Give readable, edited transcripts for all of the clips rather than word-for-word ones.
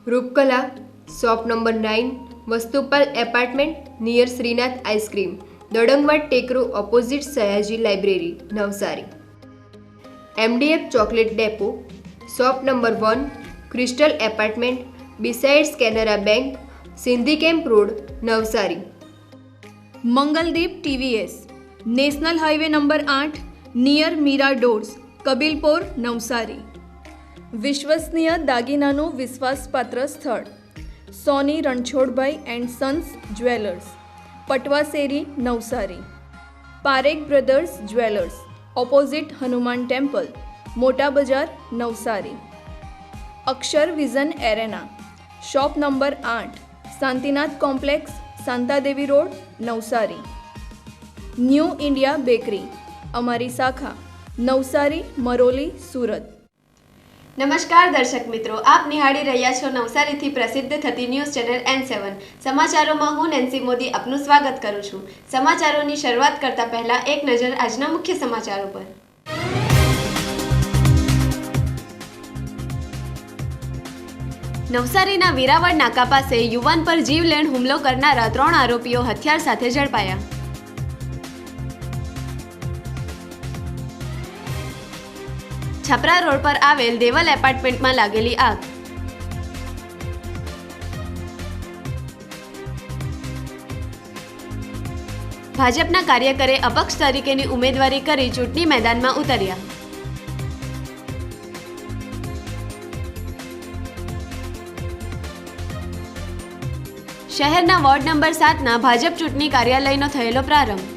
Roopkala shop number 9 Vastupal apartment near Shrinath ice cream Dadangwad टेकरू opposite Sayaji library Navsari. MDF chocolate depot shop number 1 crystal apartment besides Canara bank Sindhi camp road Navsari. Mangaldeep TVS national highway number 8 near Meera doors Kabilpor Navsari. विश्वसनीय दागीनाનું વિશ્વાસપાત્ર સ્થળ Soni Ranchhodbhai and sons jewellers Patwa શેરી Navsari. Parekh brothers jewellers opposite Hanuman temple Mota Bazaar Navsari. Akshar vision arena shop number 8 Shantinath complex Shantadevi road Navsari. New India bakery અમારી શાખા નવસારી મરોલી સુરત। નમસ્કાર દર્શક મિત્રો, આપ નિહાળી રહ્યા છો નવસારીથી પ્રસિદ્ધ થતી ન્યૂઝ ચેનલ N7 સમાચારોમાં હું નેન્સી મોદી આપનું સ્વાગત કરું છું। સમાચારોની શરૂઆત કરતા પહેલા એક નજર આજના મુખ્ય સમાચારો પર। નવસારીના વીરાવળ નાકા પાસે યુવાન પર જીવલેણ હુમલો કરનારા 3 આરોપીઓ હથિયાર સાથે ઝડપાયા। छपरा रोड पर आवेल देवल एपार्टमेंट में लागेली आग। भाजपना कार्यकरे अपक्ष तरीकेनी उम्मीदवारी करी चूंटणी मैदान में उतर्या। शहरना वोर्ड नंबर 7 ना भाजप चूंटणी कार्यालयनो थयेलो प्रारंभ।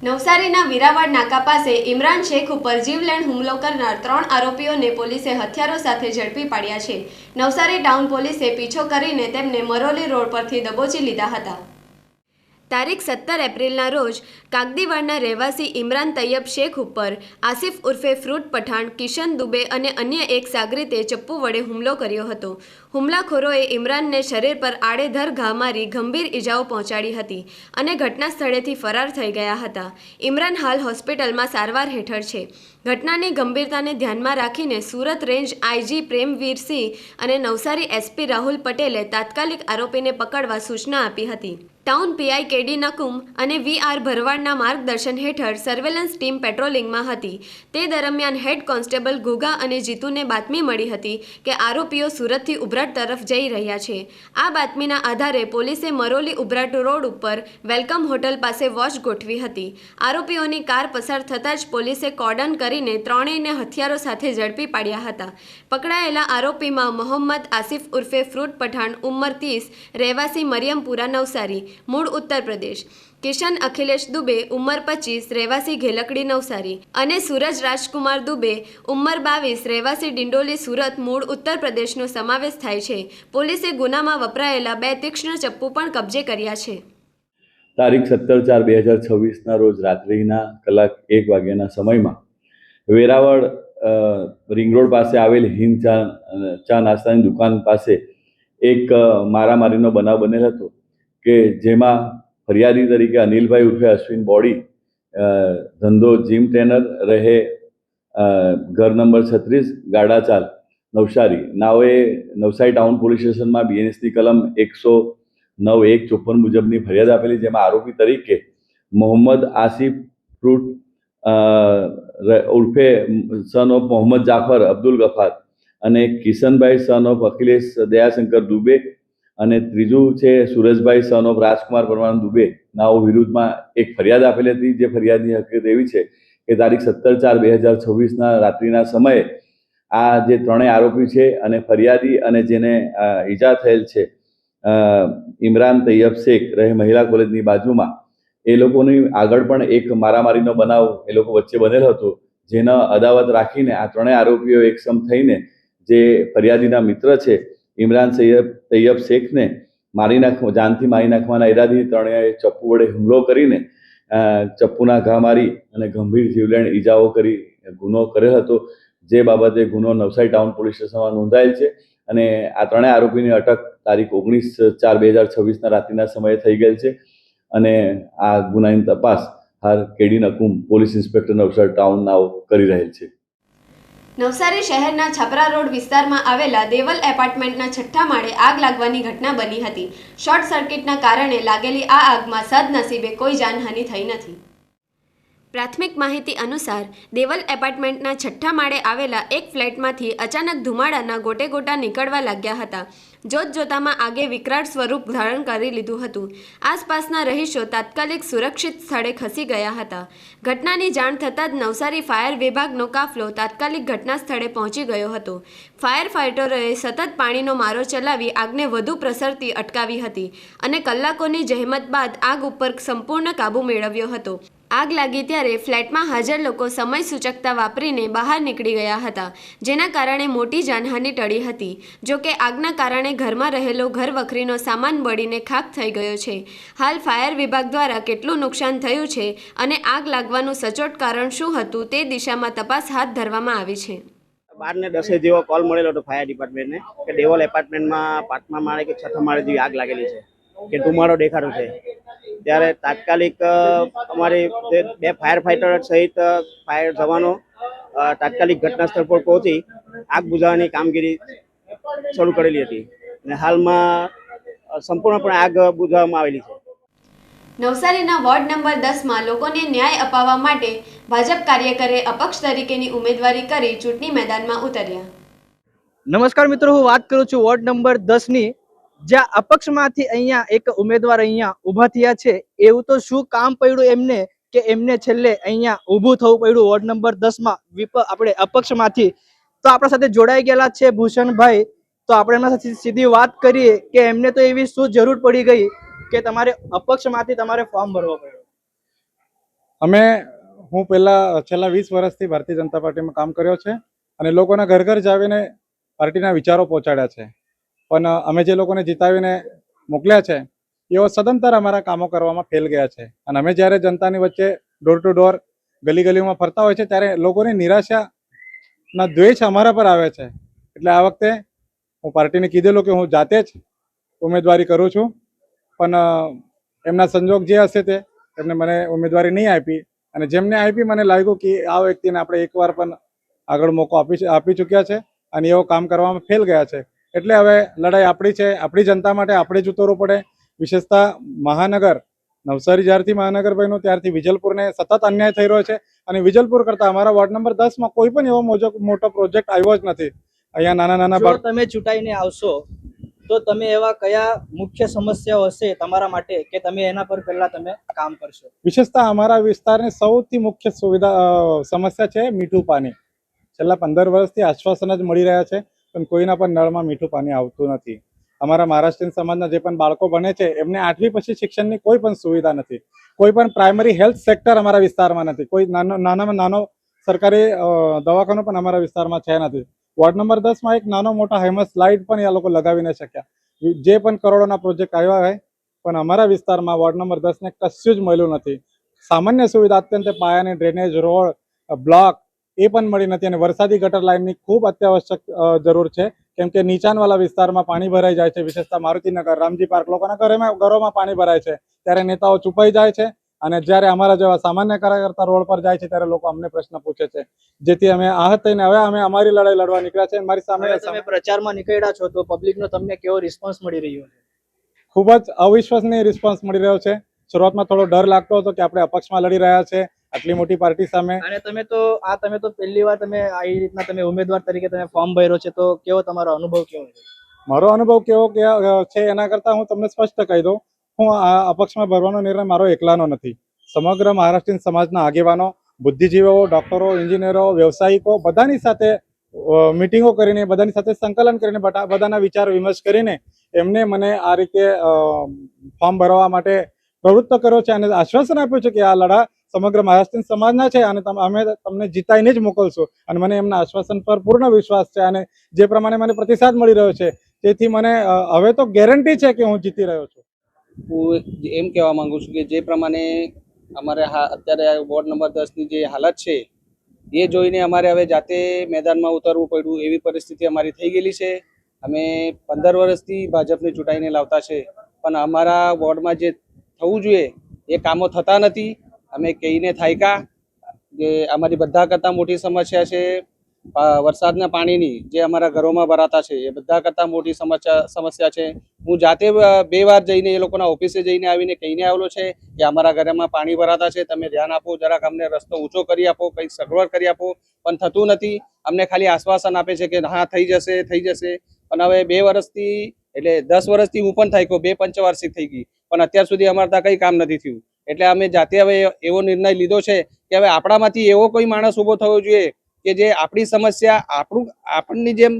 નવસારીના વીરાવળ નાકા પાસે ઇમરાન શેખ ઉપર જીવલેણ હુમલો કરનાર 3 આરોપીઓને પોલીસે હથિયારો સાથે ઝડપી પાડ્યા છે। નવસારી ટાઉન પોલીસે પીછો કરીને તેમને મરોલી રોડ પરથી દબોચી લીધા હતા। તારીખ 17 એપ્રિલના રોજ કાગદીવાડના રહેવાસી ઇમરાન તૈયબ શેખ ઉપર આસિફ ઉર્ફે ફ્રૂટ પઠાણ, કિશન દુબે અને અન્ય એક સાગરીતે ચપ્પુ વડે હુમલો કર્યો હતો। હુમલાખોરોએ ઇમરાનને શરીર પર આડેધર ઘા મારી ગંભીર ઈજાઓ પહોંચાડી હતી અને ઘટના સ્થળેથી ફરાર થઈ ગયા હતા। ઇમરાન હાલ હોસ્પિટલમાં સારવાર હેઠળ છે। ઘટનાની ગંભીરતાને ધ્યાનમાં રાખીને સુરત રેન્જ IG પ્રેમવીરસિંહ અને નવસારી SP રાહુલ પટેલે તાત્કાલિક આરોપીને પકડવા સૂચના આપી હતી। ટાઉન PI KD નકુમ અને VR ભરવાડના માર્ગદર્શન હેઠળ સર્વેલન્સ ટીમ પેટ્રોલિંગમાં હતી। તે દરમિયાન હેડ કોન્સ્ટેબલ ગુગા અને જીતુને બાતમી મળી હતી કે આરોપીઓ સુરતથી ઉભરાટ તરફ જઈ રહ્યા છે। આ બાતમીના આધારે પોલીસે મરોલી ઉભરાટ રોડ ઉપર વેલકમ હોટલ પાસે વોચ ગોઠવી હતી। આરોપીઓની કાર પસાર થતાં જ પોલીસે કોર્ડન કરીને ત્રણેયને હથિયારો સાથે ઝડપી પાડ્યા હતા। પકડાયેલા આરોપીમાં મોહમ્મદ આસિફ ઉર્ફે ફ્રૂટ પઠાણ ઉંમર 30 રહેવાસી મરિયમપુરા નવસારી મૂળ ઉત્તર પ્રદેશ, કિશન અખિલેશ દુબે ઉંમર 25 રહેવાસી ઘેલકડી નવસારી અને સૂરજ રાજકુમાર દુબે ઉંમર 22 રહેવાસી ડિંડોલી સુરત મૂળ ઉત્તર પ્રદેશનો સમાવેશ થાય છે। પોલીસે ગુનામાં વપરાયેલા 2 તીક્ષ્ણ ચપ્પુ પણ કબજે કર્યા છે। તારીખ 17/4/2026ના રોજ રાત્રિના કલાક 1 વાગ્યાના સમયમાં વેરાવળ રિંગ રોડ પાસે આવેલ હિન્દ ચા નાસ્તાની દુકાન પાસે એક મારામારીનો બનાવ બનેલ હતો કે જેમાં ફરિયાદી તરીકે અનિલભાઈ ઉર્ફે અશ્વિન બોડી, ધંધો જીમ ટ્રેનર, રહે ઘર નંબર 36 ગાડાચાલ નવસારી નાઓએ નવસારી ટાઉન પોલીસ સ્ટેશનમાં BNSની કલમ 109(1)54 મુજબની ફરિયાદ આપેલી, જેમાં આરોપી તરીકે મોહમ્મદ આસિફ ફ્રૂટ ઉર્ફે સન ઓફ મોહમ્મદ જાફર અબ્દુલ ગફાર અને કિશનભાઈ સન ઓફ અખિલેશ દયાશંકર દુબે અને ત્રીજું છે સુરેશભાઈ સન ઓફ રાજકુમાર પરમાન દુબે નાઓ વિરુદ્ધમાં એક ફરિયાદ આપેલી હતી। જે ફરિયાદની હકીકત એવી છે કે તારીખ 17/4/2026ના રાત્રિના સમયે આ જે ત્રણેય આરોપી છે અને ફરિયાદી અને જેને ઈજા થયેલ છે ઇમરાન તૈયબ શેખ રહે મહિલા કોલેજની બાજુમાં, એ લોકોની આગળ પણ એક મારામારીનો બનાવ એ લોકો વચ્ચે બનેલ હતો, જેનો અદાવત રાખીને આ ત્રણેય આરોપીઓ એકસમ થઈને જે ફરિયાદીના મિત્ર છે ઇમરાન તૈયબ શેખને જાનથી મારી નાખવાના ઈરાદાથી ત્રણેય ચપ્પુ વડે હુમલો કરીને ચપ્પુના ઘા મારી અને ગંભીર જીવલેણ ઈજાઓ કરી ગુનો કરેલ હતો। જે બાબતે ગુનો નવસારી ટાઉન પોલીસ સ્ટેશનમાં નોંધાયેલ છે અને આ ત્રણેય આરોપીની અટક તારીખ 19/4/2026ના રાત્રિના સમયે થઈ ગયેલ છે અને આ ગુનાની તપાસ હાલ K D Nakum police inspector Navsari town નાઓ કરી રહેલ છે. નવસારી શહેરના છપરા રોડ વિસ્તારમાં આવેલા દેવલ એપાર્ટમેન્ટના છઠ્ઠા માળે આગ લાગવાની ઘટના બની હતી. શોર્ટ સર્કિટના કારણે લાગેલી આ આગમાં સદનસીબે કોઈ જાનહાનિ થઈ નથી. પ્રાથમિક માહિતી અનુસાર દેવલ એપાર્ટમેન્ટના છઠ્ઠા માળે આવેલા એક ફ્લેટમાંથી અચાનક ધુમાડાના ગોટે ગોટા નીકળવા લાગ્યા હતા. જોતજોતામાં આગે વિકરાળ સ્વરૂપ ધારણ કરી લીધું હતું. આસપાસના રહીશો તાત્કાલિક સુરક્ષિત સ્થળે ખસી ગયા હતા. ઘટનાની જાણ થતાં જ નવસારી ફાયર વિભાગનો કાફલો તાત્કાલિક ઘટના સ્થળે પહોંચી ગયો હતો. ફાયર ફાઇટરોએ સતત પાણીનો મારો ચલાવી આગને વધુ પ્રસરતી અટકાવી હતી અને કલાકોની જહેમત બાદ આગ ઉપર સંપૂર્ણ કાબૂ મેળવ્યો હતો. આગ લાગી ત્યારે ફ્લેટમાં હાજર લોકો સમય સૂચકતા વાપરીને બહાર નીકળી ગયા હતા, જેના કારણે મોટી જાનહાનિ ટળી હતી. જોકે આગના કારણે ઘરમાં રહેલો ઘરવખરીનો સામાન બળીને ખાખ થઈ ગયો છે. હાલ ફાયર વિભાગ દ્વારા કેટલું નુકસાન થયું છે અને આગ લાગવાનું સચોટ કારણ શું હતું તે દિશામાં તપાસ હાથ ધરવામાં આવી છે. 12:10 જેવો કોલ મળેલો હતો ફાયર ડિપાર્ટમેન્ટને કે દેવલ એપાર્ટમેન્ટમાં 5મા માળે કે 6થા માળે જેવી આગ લાગેલી છે, કે ધુમાડો દેખાતો છે. ત્યારે તાત્કાલિક અમારી 2 ફાયર ફાઇટર સહિત ફાયર જવાનો તાત્કાલિક ઘટના સ્થળ પર પહોંચી આગ બુઝાવવાની કામગીરી શરૂ કરેલી હતી અને હાલમાં સંપૂર્ણપણે આગ બુઝાવવામાં આવેલી છે. નવસારીના વોર્ડ નંબર 10માં લોકોને ન્યાય અપાવવા માટે ભાજપ કાર્યકરે અપક્ષ તરીકેની ઉમેદવારી કરી ચૂંટણી મેદાનમાં ઉતર્યા. નમસ્કાર મિત્રો, હું વાત કરું છું વોર્ડ નંબર 10ની, જ્યાં અપક્ષમાંથી અહીંયા એક ઉમેદવાર અહીંયા ઊભા થયા છે. એવું તો શું કામ પડ્યું એમને કે એમને છેલ્લે અહીંયા ઊભું થવું પડ્યું વોર્ડ નંબર 10માં આપણે અપક્ષમાંથી? તો આપણા સાથે જોડાઈ ગયેલા છે ભૂષણભાઈ. તો આપણે એમના સાથે સીધી વાત કરીએ કે એમને તો એવી શું જરૂર પડી ગઈ કે તમારે અપક્ષમાંથી તમારે ફોર્મ ભરવો પડ્યો? હું છેલ્લા 20 વર્ષથી ભારતીય જનતા પાર્ટીમાં કામ કર્યો છે અને લોકોના ઘર ઘર જાવીને પાર્ટીના વિચારો પહોંચાડ્યા છે. પણ અમે જે લોકોને જીતાવીને મોકલ્યા છે એઓ સદંતર અમારા કામો કરવામાં ફેલ ગયા છે. અને અમે જ્યારે જનતાની વચ્ચે ડોર ટુ ડોર ગલી ગલીમાં ફરતા હોય છે ત્યારે લોકોની નિરાશાના દ્વેષ અમારા પર આવે છે. એટલે આ વખતે હું પાર્ટીને કીધેલું કે હું જાતે જ ઉમેદવારી કરું છું, પણ એમના સંજોગ જે હશે તે એમને મને ઉમેદવારી નહીં આપી. અને જેમને આપી મને લાગ્યું કે આ વ્યક્તિને આપણે એકવાર પણ આગળ મોકો આપી ચૂક્યા છે અને એવો કામ કરવામાં ફેલ ગયા છે. એટલે હવે લડાઈ આપણી છે, આપણી જનતા માટે આપણે જ ઉતરવું પડે. વિશેષતા મહાનગર નવસારી જ્યારથી મહાનગર બન્યું ત્યારથી વિજલપુરને સતત અન્યાય થઈ રહ્યો છે અને વિજલપુર કરતા અમારા વોર્ડ નંબર 10માં કોઈ પણ એવો મોટો પ્રોજેક્ટ આવ્યો જ નથી. અહીંયા નાના તમે ચૂંટાઈને આવશો તો તમે એવા કયા મુખ્ય સમસ્યાઓ હશે તમારા માટે કે તમે એના પર પહેલા તમે કામ કરશો? વિશેષતા અમારા વિસ્તારની સૌથી મુખ્ય સમસ્યા છે મીઠું પાણી. છેલ્લા 15 વર્ષથી આશ્વાસન જ મળી રહ્યા છે, પણ કોઈના પણ નળમાં મીઠું પાણી આવતું નથી. અમારા મહારાષ્ટ્રીયન સમાજના જે પણ બાળકો ભણે છે એમને 8મી પછી શિક્ષણની કોઈ પણ સુવિધા નથી. કોઈ પણ પ્રાઇમરી હેલ્થ સેક્ટર અમારા વિસ્તારમાં નથી. કોઈ નાનામાં નાનો સરકારી દવાખાનો પણ અમારા વિસ્તારમાં છે નથી. વોર્ડ નંબર 10માં એક નાનો મોટા હેમસ લાઇટ પણ એ લોકો લગાવી ન શક્યા. જે પણ કરોડોના પ્રોજેક્ટ આવ્યા હોય પણ અમારા વિસ્તારમાં વોર્ડ નંબર 10ને કશું જ મળ્યું નથી. સામાન્ય સુવિધા અત્યંત પાયાની ડ્રેનેજ, રોડ, બ્લોક એ પણ મળી નથી. અને વરસાદી ગટર લાઇનની ખૂબ અત્યાવશ્યક જરૂર છે, કેમ કે નીચાણવાળા વિસ્તારમાં પાણી ભરાઈ જાય છે. વિશેષતા મારુતિનગર, રામજી પાર્ક, લોકોના ઘરોમાં પાણી ભરાય છે ત્યારે નેતાઓ છુપાઈ જાય છે અને જ્યારે અમારા જેવા સામાન્ય કાર્યકર્તા રોડ પર જાય છે ત્યારે લોકો અમને પ્રશ્ન પૂછે છે, જેથી અમે આહત થઈને હવે અમે અમારી લડાઈ લડવા નીકળ્યા છે. મારી સામે તમે પ્રચારમાં નીકળ્યા છો તો પબ્લિકનો તમને કેવો રિસ્પોન્સ મળી રહ્યો છે? ખૂબ જ અવિશ્વસનીય રિસ્પોન્સ મળી રહ્યો છે. શરૂઆતમાં થોડો ડર લાગતો હતો કે આપણે અપક્ષમાં લડી રહ્યા છે આટલી મોટી પાર્ટી સામે. અને તમે તો પહેલી વાર તમે આવી રીતના તમે ઉમેદવાર તરીકે તમે ફોર્મ ભર્યો છે, તો કેવો તમારો અનુભવ કેવો છે? મારો અનુભવ કેવો છે એના કરતાં હું તમને સ્પષ્ટ કહી દઉં, હું આ અપક્ષમાં ભરવાનો નિર્ણય મારો એકલાનો નથી. સમગ્ર મહારાષ્ટ્રીયન સમાજના આગેવાનો, બુદ્ધિજીવીઓ, ડોક્ટરો, એન્જિનિયરો, વ્યવસાયિકો બધાની સાથે મિટિંગો કરીને, બધાની સાથે સંકલન કરીને, બધાના વિચાર વિમર્શ કરીને એમને મને આ રીતે ફોર્મ ભરવા માટે પ્રવૃત્ત કર્યો છે અને આશ્વાસન આપ્યું છે કે આ લડા સમગ્ર મહારાષ્ટ્રીયન સમાજના છે અને અમે તમને જીતાઈને જ મોકલશું. અને મને એમના આશ્વાસન પર પૂર્ણ વિશ્વાસ છે અને જે પ્રમાણે મને પ્રતિસાદ મળી રહ્યો છે તેથી મને હવે તો ગેરંટી છે કે હું જીતી રહ્યો છું. હું એમ કહેવા માંગુ છું કે જે પ્રમાણે અમારે અત્યારે વોર્ડ નંબર 10ની જે હાલત છે એ જોઈને અમારે હવે જાતે મેદાનમાં ઉતરવું પડ્યું એવી પરિસ્થિતિ અમારી થઈ ગયેલી છે. અમે 15 વર્ષથી ભાજપને ચૂંટાઈને લાવતા છે, પણ અમારા વોર્ડમાં જે થવું જોઈએ એ કામો થતા નથી અમે કહીને થાયકા જે અમારી બધા કરતાં મોટી સમસ્યા છે વરસાદના પાણીની, જે અમારા ઘરોમાં ભરાતા છે એ બધા કરતાં મોટી સમસ્યા છે. હું જાતે 2 વાર જઈને એ લોકોના ઓફિસે જઈને આવીને કહીને આવેલો છે કે અમારા ઘરમાં પાણી ભરાતા છે, તમે ધ્યાન આપો, જરાક અમને રસ્તો ઊંચો કરી આપો, કંઈક સગવડ કરી આપો. પણ થતું નથી. અમને ખાલી આશ્વાસન આપે છે કે હા થઈ જશે. પણ હવે 2 વર્ષથી એટલે 10 વર્ષથી હું પણ થાક્યો, 2 પંચવાર્ષિક થઈ ગઈ, પણ અત્યાર સુધી અમારે ત્યાં કંઈ કામ નથી થયું. એટલે અમે જાતે હવે એવો નિર્ણય લીધો છે કે હવે આપણામાંથી એવો કોઈ માણસ ઊભો થવો જોઈએ કે જે આપણી સમસ્યા આપણની જેમ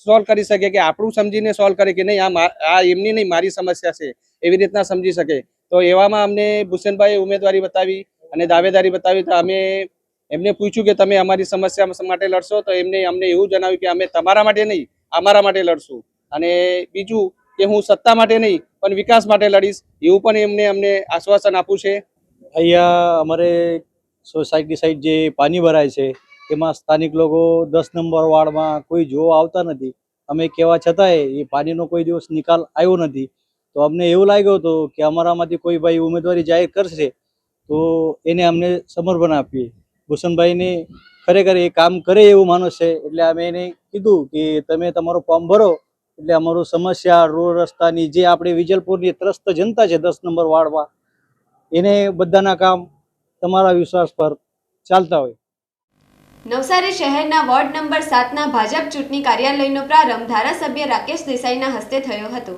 સોલ્વ કરી શકે, કે આપણું સમજીને સોલ્વ કરે કે નહીં આ એમની નહીં મારી સમસ્યા છે એવી રીતના સમજી શકે. તો એવામાં અમને ભૂષણભાઈએ ઉમેદવારી બતાવી અને દાવેદારી બતાવી. તો અમે એમને પૂછ્યું કે તમે અમારી સમસ્યા માટે લડશો? તો અમને એવું જણાવ્યું કે અમે તમારા માટે નહીં, અમારા માટે લડશું. અને બીજું કે હું સત્તા માટે નહીં પણ વિકાસ માટે લડીશ, એવું પણ અમને આશ્વાસન આપ્યું છે. અહીંયા અમારે સોસાયટી સાઈડ જે પાણી ભરાય છે એમાં સ્થાનિક લોકો 10 નંબર વાર્ડમાં કોઈ જોવા આવતા નથી. અમે કહેવા છતાંય એ પાણીનો કોઈ દિવસ નિકાલ આવ્યો નથી. તો અમને એવું લાગ્યું હતું કે અમારામાંથી કોઈ ભાઈ ઉમેદવારી જાહેર કરશે તો એને અમને સમર્પણ આપીએ. ભૂષણભાઈને ખરેખર એ કામ કરે એવું માણસ છે, એટલે અમે એને કીધું કે તમે તમારું ફોર્મ ભરો એટલે અમારું સમસ્યા રોડ રસ્તાની જે આપણે વિજલપુરની ત્રસ્ત જનતા છે 10 નંબર વાર્ડમાં, એને બધાના કામ તમારા વિશ્વાસ પર ચાલતા હોય. નવસારી શહેરના વોર્ડ નંબર 7ના ભાજપ ચૂંટણી કાર્યાલયનો પ્રારંભ ધારાસભ્ય રાકેશ દેસાઈના હસ્તે થયો હતો.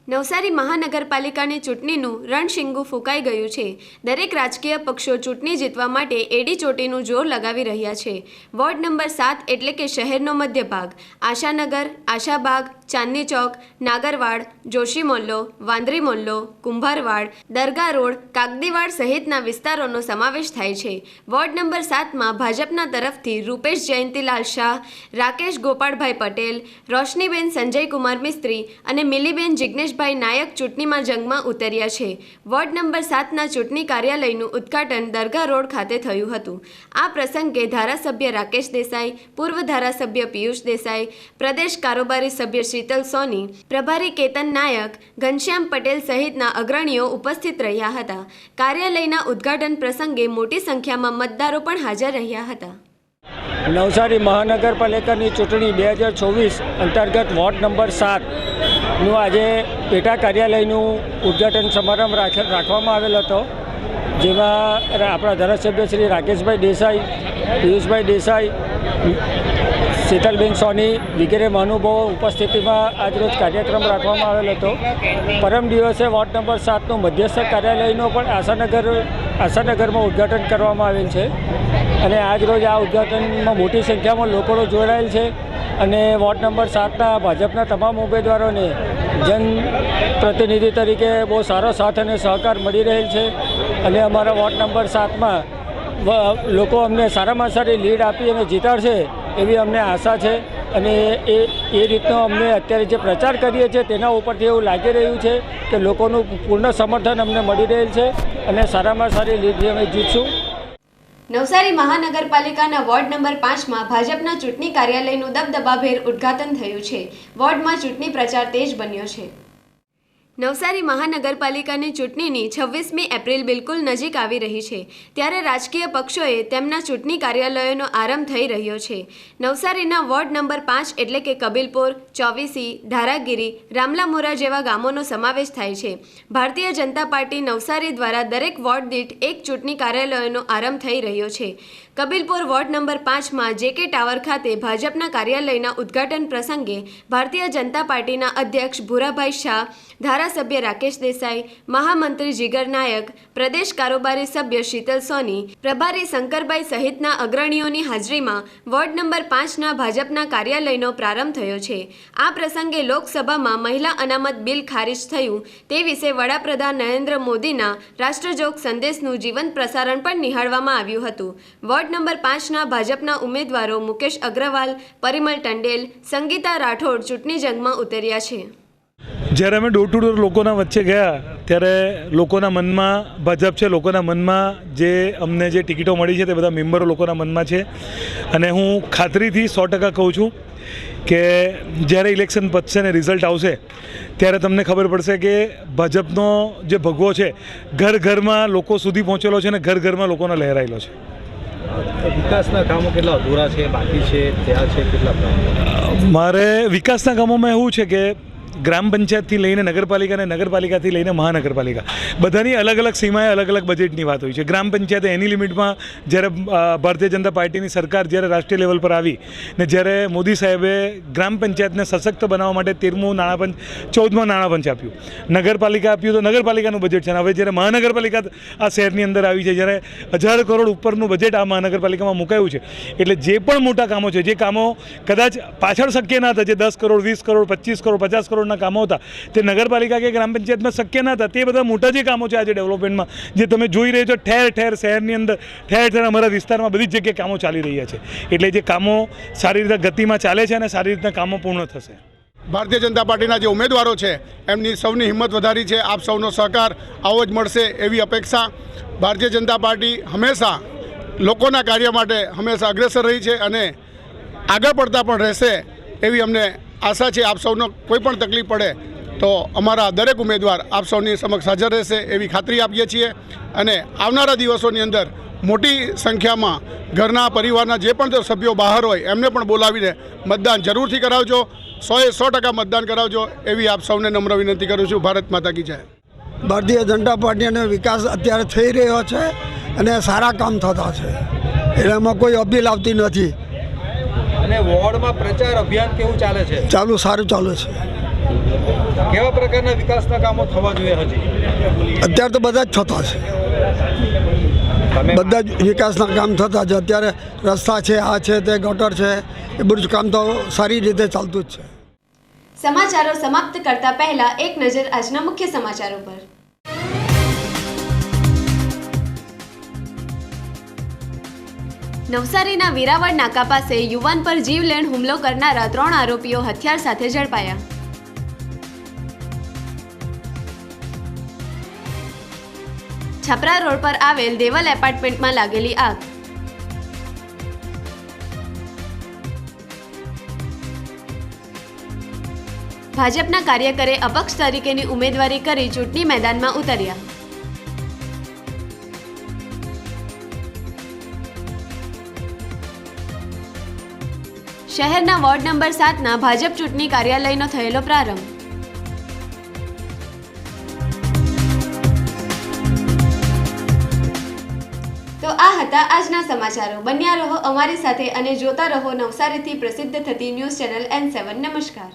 નવસારી મહાનગરપાલિકાની ચૂંટણીનું રણશીંગું ફૂંકાઈ ગયું છે. દરેક રાજકીય પક્ષો ચૂંટણી જીતવા માટે એડી ચોટીનું જોર લગાવી રહ્યા છે. વોર્ડ નંબર 7 એટલે કે શહેરનો મધ્ય ભાગ, આશાનગર, આશાબાગ, ચાંદની ચોક, નાગરવાડ, જોશી મોલ્લો, વાંદરી મોલ્લો, કુંભારવાડ, દરગાહ રોડ, કાગદીવાડ સહિતના વિસ્તારોનો સમાવેશ થાય છે. વોર્ડ નંબર 7માં ભાજપના તરફથી રૂપેશ જયંતિલાલ શાહ, રાકેશ ગોપાળભાઈ પટેલ, રોશનીબેન સંજયકુમાર મિસ્ત્રી અને મિલીબેન જિગ્નેશભાઈ નાયક ચૂંટણીમાં જંગમાં ઉતર્યા છે. વોર્ડ નંબર 7ના ચૂંટણી કાર્યાલયનું ઉદ્ઘાટન દરગાહ રોડ ખાતે થયું હતું. આ પ્રસંગે ધારાસભ્ય રાકેશ દેસાઈ, પૂર્વ ધારાસભ્ય પિયુષ દેસાઈ, પ્રદેશ કારોબારી સભ્ય શીતલ સોની, પ્રભારી કેતન નાયક, ઘનશ્યામ પટેલ સહિતના અગ્રણીઓ ઉપસ્થિત રહ્યા હતા. કાર્યાલયના ઉદ્ઘાટન પ્રસંગે મોટી સંખ્યામાં મતદારો પણ હાજર રહ્યા હતા. નવસારી મહાનગરપાલિકાની ચૂંટણી 2024 અંતર્ગત વોર્ડ નંબર 7નું આજે પેટા કાર્યાલયનું ઉદ્ઘાટન સમારંભ રાખવામાં આવેલ હતો, જેમાં આપણા ધારાસભ્ય શ્રી રાકેશભાઈ દેસાઈ, પિયુષભાઈ દેસાઈ, શીતલબેન સોની વગેરે મહાનુભાવો ઉપસ્થિતિમાં આજરોજ કાર્યક્રમ રાખવામાં આવેલ હતો. પરમ દિવસે વોર્ડ નંબર 7નું મધ્યસ્થ કાર્યાલયનો પણ આશાનગરમાં ઉદ્ઘાટન કરવામાં આવેલ છે. અને આજરોજ આ ઉદ્ઘાટનમાં મોટી સંખ્યામાં લોકો જોડાયેલ છે. અને વોર્ડ નંબર 7ના ભાજપના તમામ ઉમેદવારોને જનપ્રતિનિધિ તરીકે બહુ સારો સાથ અને સહકાર મળી રહેલ છે. અને અમારા વોર્ડ નંબર 7માં લોકો અમને સારામાં સારી લીડ આપી અને જીતાડશે એવી અમને આશા છે. અને એ રીતનો અમને અત્યારે જે પ્રચાર કરીએ છીએ તેના ઉપરથી એવું લાગી રહ્યું છે કે લોકોનું પૂર્ણ સમર્થન અમને મળી રહેલ છે અને સારામાં સારી લીડથી અમે જીતશું. નવસારી મહાનગરપાલિકાના વોર્ડ નંબર 5માં ભાજપના ચૂંટણી કાર્યાલયનું દબદબાભેર ઉદ્ઘાટન થયું છે. વોર્ડમાં ચૂંટણી પ્રચાર તેજ બન્યો છે. નવસારી મહાનગરપાલિકાની ચૂંટણીની 26મી એપ્રિલ બિલકુલ નજીક આવી રહી છે, ત્યારે રાજકીય પક્ષોએ તેમના ચૂંટણી કાર્યાલયોનો આરંભ થઈ રહ્યો છે. નવસારીના વોર્ડ નંબર 5 એટલે કે કબીલપુર, ચોવીસી, ધારાગીરી, રામલામોરા જેવા ગામોનો સમાવેશ થાય છે. ભારતીય જનતા પાર્ટી નવસારી દ્વારા દરેક વોર્ડ દીઠ એક ચૂંટણી કાર્યાલયોનો આરંભ થઈ રહ્યો છે. કબીલપુર વોર્ડ નંબર 5માં JK ટાવર ખાતે ભાજપના કાર્યાલયના ઉદ્ઘાટન પ્રસંગે ભારતીય જનતા પાર્ટીના અધ્યક્ષ ભૂરાભાઈ શાહ, ધારાસભ્ય રાકેશ દેસાઈ, મહામંત્રી જીગર નાયક, પ્રદેશ કારોબારી સભ્ય શીતલ સોની, પ્રભારી શંકરભાઈ સહિતના અગ્રણીઓની હાજરીમાં વોર્ડ નંબર 5ના ભાજપના કાર્યાલયનો પ્રારંભ થયો છે. આ પ્રસંગે લોકસભામાં મહિલા અનામત બિલ ખારિજ થયું તે વિશે વડાપ્રધાન નરેન્દ્ર મોદીના રાષ્ટ્રજોગ સંદેશનું જીવંત પ્રસારણ પણ નિહાળવામાં આવ્યું હતું. વોર્ડ નંબર 5ના ભાજપના ઉમેદવારો મુકેશ અગ્રવાલ, પરિમલ ટંડેલ, સંગીતા રાઠોડ ચૂંટણી જંગમાં ઉતર્યા છે. જ્યારે અમે ડોર ટુ ડોર લોકોના વચ્ચે ગયા ત્યારે લોકોના મનમાં ભાજપ છે, લોકોના મનમાં અમને જે ટિકિટો મળી છે તે બધા મેમ્બરો લોકોના મનમાં છે. અને હું ખાતરીથી 100% કહું છું કે જ્યારે ઇલેક્શન પતશે ને રિઝલ્ટ આવશે ત્યારે તમને ખબર પડશે કે ભાજપનો જે ભગવો છે ઘર ઘરમાં લોકો સુધી પહોંચેલો છે અને ઘર ઘરમાં લોકોને લહેરાયેલો છે. વિકાસના કામો કેટલા અધૂરા છે, બાકી છે, ત્યાં છે કેટલા? મારે વિકાસના કામોમાં એવું છે કે ગ્રામ પંચાયતથી લઈને નગરપાલિકા અને નગરપાલિકાથી લઈને મહાનગરપાલિકા બધાની અલગ અલગ સીમાએ અલગ અલગ બજેટની વાત હોય છે. ગ્રામ પંચાયતે એની લિમિટમાં જ્યારે ભારતીય જનતા પાર્ટીની સરકાર જ્યારે રાષ્ટ્રીય લેવલ પર આવી ને જ્યારે મોદી સાહેબે ગ્રામ પંચાયતને સશક્ત બનાવવા માટે 13મું નાણાપંચ 14માં નાણાપંચ આપ્યું, નગરપાલિકા આપ્યું તો નગરપાલિકાનું બજેટ છે. અને હવે જ્યારે મહાનગરપાલિકા આ શહેરની અંદર આવી છે, જ્યારે 1000 કરોડ ઉપરનું બજેટ આ મહાનગરપાલિકામાં મુકાયું છે, એટલે જે પણ મોટા કામો છે, જે કામો કદાચ પાછળ શક્ય ના હતા, જે 10 કરોડ 20 કરોડ 25 કરોડ 50 કરોડ કામો હતા તે નગરપાલિકા કે ગ્રામ પંચાયતમાં શક્ય ના હતા, તે બધા મોટા જે કામો છે આજે ડેવલપમેન્ટમાં જે તમે જોઈ રહ્યા છો, ઠેર ઠેર શહેરની અંદર ઠેર ઠેર અમારા વિસ્તારમાં બધી જ જગ્યાએ કામો ચાલી રહ્યા છે. એટલે જે કામો સારી રીતે ગતિમાં ચાલે છે અને સારી રીતના કામો પૂર્ણ થશે. ભારતીય જનતા પાર્ટીના જે ઉમેદવારો છે એમની સૌની હિંમત વધારી છે. આપ સૌનો સહકાર આવો જ મળશે એવી અપેક્ષા. ભારતીય જનતા પાર્ટી હંમેશા લોકોના કાર્ય માટે હંમેશા અગ્રેસર રહી છે અને આગળ પડતા પણ રહેશે એવી અમને આશા છે. આપ સૌનો કોઈ પણ તકલીફ પડે તો અમારા દરેક ઉમેદવાર આપ સૌની સમક્ષ હાજર રહેશે એવી ખાતરી આપીએ છીએ. અને આવનારા દિવસોની અંદર મોટી સંખ્યામાં ઘરના પરિવારના જે પણ સભ્યો બહાર હોય એમને પણ બોલાવીને મતદાન જરૂરથી કરાવજો. 100% મતદાન કરાવજો એવી આપ સૌને નમ્ર વિનંતી કરું છું. ભારત માતા કી જય. ભારતીય જનતા પાર્ટીનો વિકાસ અત્યારે થઈ રહ્યો છે અને સારા કામ થતા છે, એનામાં કોઈ અપીલ આવતી નથી. અને વોર્ડમાં પ્રચાર અભિયાન કેવું ચાલે છે? સારું ચાલે છે. કેવા પ્રકારના વિકાસના કામો થવા જોઈએ હજી? અત્યારે તો બધા જ થતા છે, બધા જ વિકાસના કામ થતા છે. અત્યારે રસ્તા છે, આ છે, તે ગટર છે, એ બધું કામ તો સારી રીતે ચાલતું જ છે. સમાચારો સમાપ્ત કરતા પહેલા એક નજર આજના મુખ્ય સમાચારો પર. નવસારીના વીરાવળ નાકા પાસે યુવાન પર જીવલેણ હુમલો કરનારા 3 આરોપીઓ હથિયાર સાથે ઝડપાયા. છપરા રોડ પર આવેલ દેવલ એપાર્ટમેન્ટમાં લાગેલી આગ. ભાજપના કાર્યકરે અપક્ષ તરીકેની ઉમેદવારી કરી ચૂંટણી મેદાનમાં ઉતર્યા. શહેરના વોર્ડ નંબર 7ના ભાજપ ચૂંટણી કાર્યાલયનો થયેલો પ્રારંભ. તો આ હતા આજના સમાચારો. બન્યા રહો અમારી સાથે અને જોતા રહો નવસારીથી પ્રસિદ્ધ થતી ન્યૂઝ ચેનલ N7. નમસ્કાર.